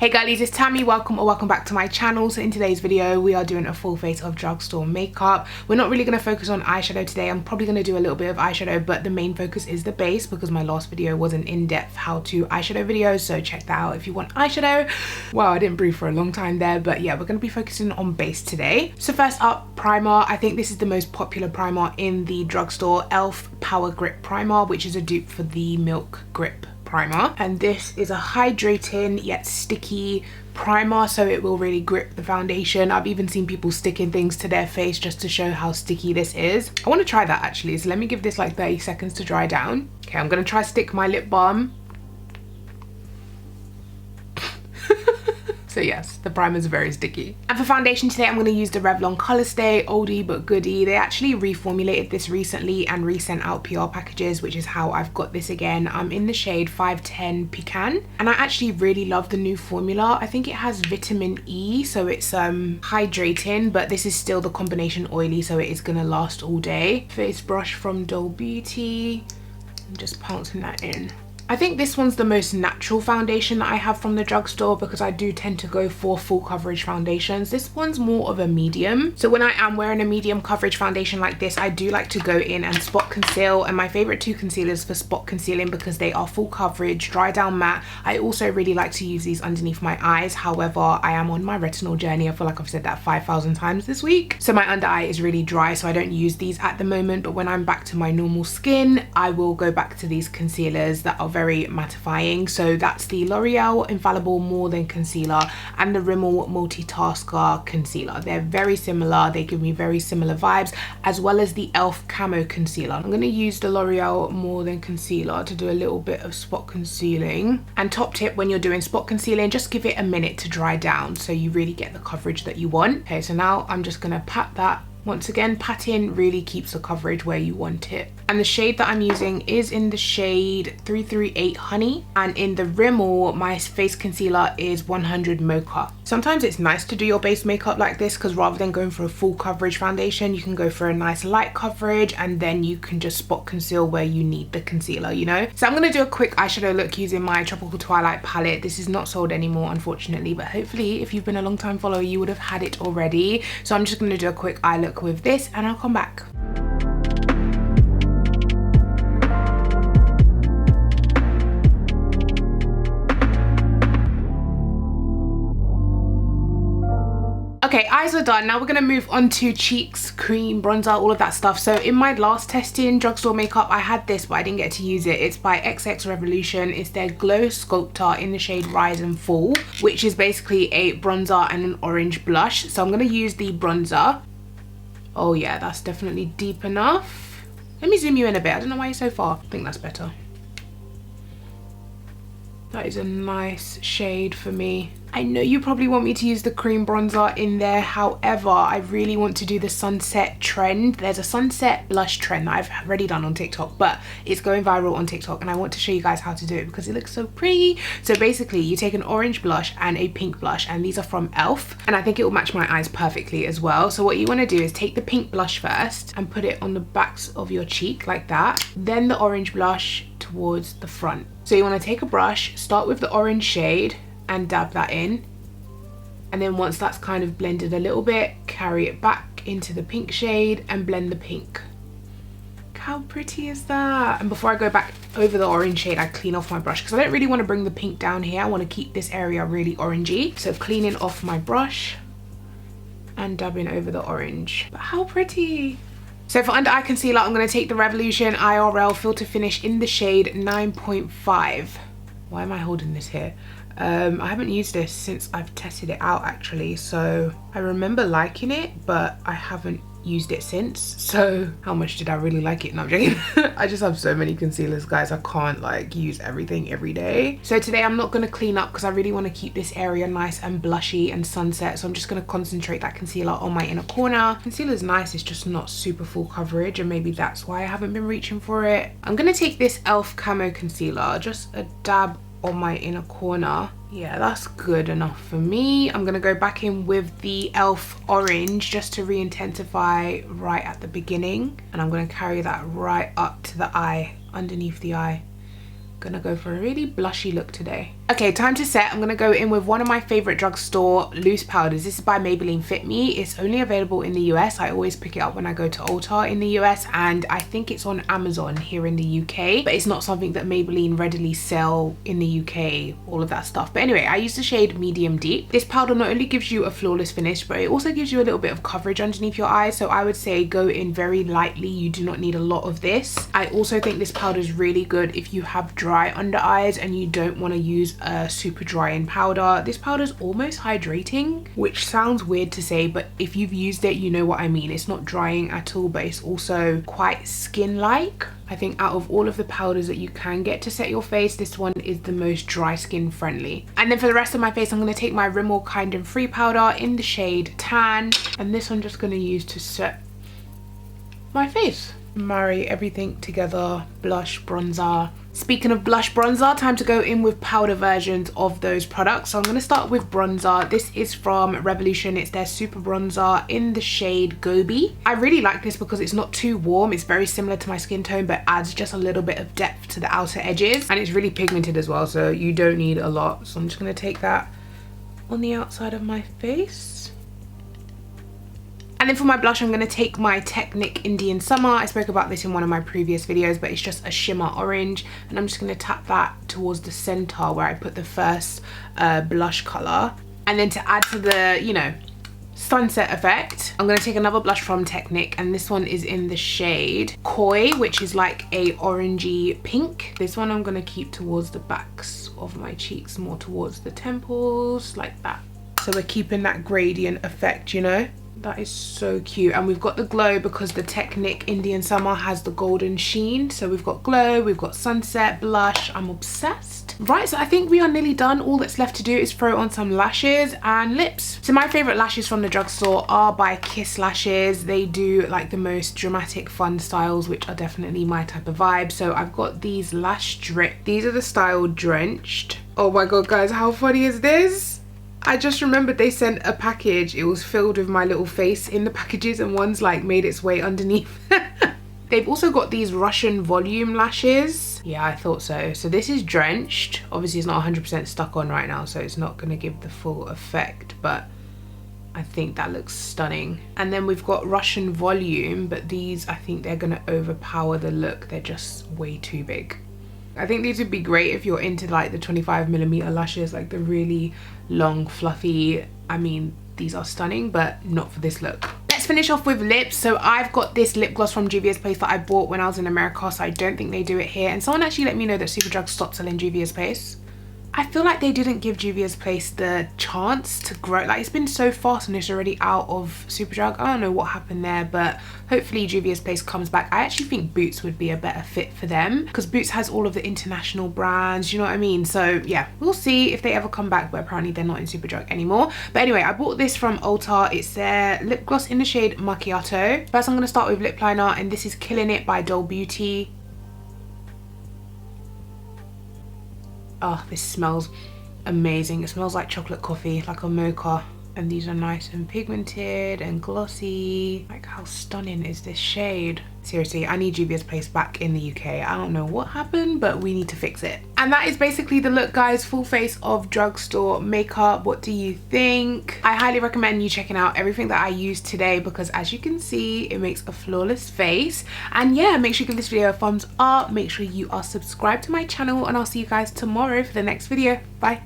Hey girlies, it's Tammy. Welcome back to my channel. So in today's video we are doing a full face of Drugstore makeup. We're not really going to focus on eyeshadow today. I'm probably going to do a little bit of eyeshadow, but the main focus is the base because my last video was an in-depth how-to eyeshadow video, so check that out if you want eyeshadow. Wow, I didn't breathe for a long time there, but yeah, we're going to be focusing on base today. So first up, primer. I think this is the most popular primer in the Drugstore, e.l.f. Power Grip Primer, which is a dupe for the Milk Grip primer, and this is a hydrating yet sticky primer, so it will really grip the foundation. I've even seen people sticking things to their face just to show how sticky this is. I want to try that actually, so let me give this like 30 seconds to dry down. Okay, I'm gonna try stick my lip balm. So yes, the primer is very sticky. And for foundation today, I'm going to use the Revlon Color Stay, oldie but goodie. They actually reformulated this recently and resent out PR packages, which is how I've got this again. I'm in the shade 510 Pecan, and I actually really love the new formula. I think it has vitamin E, so it's hydrating, but this is still the combination oily, so it is going to last all day. Face brush from Doll Beauty. I'm just pouncing that in. I think this one's the most natural foundation that I have from the Drugstore because I do tend to go for full coverage foundations. This one's more of a medium. So when I am wearing a medium coverage foundation like this, I do like to go in and spot conceal. And my favorite two concealers for spot concealing, because they are full coverage, dry down matte. I also really like to use these underneath my eyes. However, I am on my retinol journey. I feel like I've said that 5,000 times this week. So my under eye is really dry, so I don't use these at the moment. But when I'm back to my normal skin, I will go back to these concealers that are very mattifying. So that's the L'Oreal Infallible More Than Concealer and the Rimmel Multitasker Concealer. They're very similar. They give me very similar vibes, as well as the e.l.f. Camo Concealer. I'm going to use the L'Oreal More Than Concealer to do a little bit of spot concealing. And top tip, when you're doing spot concealing, just give it a minute to dry down so you really get the coverage that you want. Okay, so now I'm just going to pat that. Once again, patting really keeps the coverage where you want it. And the shade that I'm using is in the shade 338 Honey. And in the Rimmel, my face concealer is 100 Mocha. Sometimes it's nice to do your base makeup like this because rather than going for a full coverage foundation, you can go for a nice light coverage and then you can just spot conceal where you need the concealer, you know? So I'm going to do a quick eyeshadow look using my Tropical Twilight palette. This is not sold anymore, unfortunately, but hopefully if you've been a long time follower, you would have had it already. So I'm just going to do a quick eye look with this and I'll come back. Okay, eyes are done. Now we're gonna move on to cheeks, cream, bronzer, all of that stuff. So in my last testing Drugstore makeup, I had this, but I didn't get to use it. It's by XX Revolution. It's their Glow Sculptor in the shade Rise and Fall, which is basically a bronzer and an orange blush. So I'm gonna use the bronzer. Oh yeah, that's definitely deep enough. Let me zoom you in a bit. I don't know why you're so far. I think that's better. That is a nice shade for me. I know you probably want me to use the cream bronzer in there. However, I really want to do the sunset trend. There's a sunset blush trend that I've already done on TikTok, but it's going viral on TikTok and I want to show you guys how to do it because it looks so pretty. So basically you take an orange blush and a pink blush, and these are from e.l.f. and I think it will match my eyes perfectly as well. So what you want to do is take the pink blush first and put it on the backs of your cheek like that. Then the orange blush towards the front. So you want to take a brush, start with the orange shade and dab that in, and then once that's kind of blended a little bit, carry it back into the pink shade and blend the pink. How pretty is that? And before I go back over the orange shade, I clean off my brush because I don't really want to bring the pink down here. I want to keep this area really orangey. So cleaning off my brush and dabbing over the orange. But how pretty. So for under eye concealer, I'm going to take the Revolution IRL Filter Finish in the shade 9.5. Why am I holding this here? I haven't used this since I've tested it out actually, so I remember liking it, but I haven't used it since. So how much did I really like it? No, I'm joking. I just have so many concealers, guys. I can't like use everything every day. So today I'm not going to clean up because I really want to keep this area nice and blushy and sunset. So I'm just going to concentrate that concealer on my inner corner. Concealer's nice, it's just not super full coverage, and maybe that's why I haven't been reaching for it. I'm going to take this e.l.f. Camo Concealer, just a dab on my inner corner. Yeah, that's good enough for me. I'm gonna go back in with the e.l.f. Orange just to re-intensify right at the beginning, and I'm gonna carry that right up to the eye, underneath the eye. Gonna go for a really blushy look today. Okay, time to set. I'm gonna go in with one of my favorite drugstore loose powders. This is by Maybelline Fit Me. It's only available in the US. I always pick it up when I go to Ulta in the US, and I think it's on Amazon here in the UK, but it's not something that Maybelline readily sell in the UK, all of that stuff. But anyway, I use the shade Medium Deep. This powder not only gives you a flawless finish, but it also gives you a little bit of coverage underneath your eyes. So I would say go in very lightly. You do not need a lot of this. I also think this powder is really good if you have dry under eyes and you don't want to use a super drying powder. This powder is almost hydrating, which sounds weird to say, but if you've used it, you know what I mean. It's not drying at all, but it's also quite skin-like. I think out of all of the powders that you can get to set your face, this one is the most dry skin friendly. And then for the rest of my face, I'm going to take my Rimmel Kind and Free powder in the shade Tan, and this I'm just going to use to set my face. Marry everything together, blush, bronzer. Speaking of blush, bronzer, time to go in with powder versions of those products. So I'm going to start with bronzer. This is from Revolution. It's their super bronzer in the shade Gobi. I really like this because it's not too warm. It's very similar to my skin tone, but adds just a little bit of depth to the outer edges, and it's really pigmented as well, so you don't need a lot. So I'm just going to take that on the outside of my face. And then for my blush, I'm going to take my Technic Indian Summer. I spoke about this in one of my previous videos, but it's just a shimmer orange. And I'm just going to tap that towards the center where I put the first blush color. And then to add to the, you know, sunset effect, I'm going to take another blush from Technic, and this one is in the shade Koi, which is like a orangey pink. This one I'm going to keep towards the backs of my cheeks, more towards the temples, like that. So we're keeping that gradient effect, you know. That is so cute. And we've got the glow because the Technic Indian Summer has the golden sheen. So we've got glow, we've got sunset, blush. I'm obsessed. Right, so I think we are nearly done. All that's left to do is throw on some lashes and lips. So my favorite lashes from the drugstore are by Kiss Lashes. They do like the most dramatic fun styles, which are definitely my type of vibe. So I've got these lash drip. These are the style Drenched. Oh my god, guys, how funny is this? I just remembered they sent a package. It was filled with my little face in the packages, and one's like made its way underneath. They've also got these Russian volume lashes. Yeah, I thought so. So this is Drenched. Obviously it's not 100% stuck on right now, so it's not going to give the full effect, but I think that looks stunning. And then we've got Russian Volume, but these, I think they're going to overpower the look. They're just way too big. I think these would be great if you're into like the 25mm lashes, like the really long, fluffy. I mean, these are stunning, but not for this look. Let's finish off with lips. So I've got this lip gloss from Juvia's Place that I bought when I was in America, so I don't think they do it here. And someone actually let me know that Superdrug stopped selling Juvia's Place. I feel like they didn't give Juvia's Place the chance to grow. Like, it's been so fast and it's already out of Superdrug. I don't know what happened there, but hopefully Juvia's Place comes back. I actually think Boots would be a better fit for them because Boots has all of the international brands, you know what I mean? So yeah, we'll see if they ever come back, but apparently they're not in Superdrug anymore. But anyway, I bought this from Ulta. It's their lip gloss in the shade Macchiato. First I'm going to start with lip liner, and this is Killing It by Doll Beauty. Oh, this smells amazing. It smells like chocolate coffee, like a mocha. And these are nice and pigmented and glossy. Like, how stunning is this shade? Seriously, I need Juvia's Place back in the UK. I don't know what happened, but we need to fix it. And that is basically the look, guys. Full face of drugstore makeup. What do you think? I highly recommend you checking out everything that I used today because, as you can see, it makes a flawless face. And yeah, make sure you give this video a thumbs up. Make sure you are subscribed to my channel, and I'll see you guys tomorrow for the next video. Bye.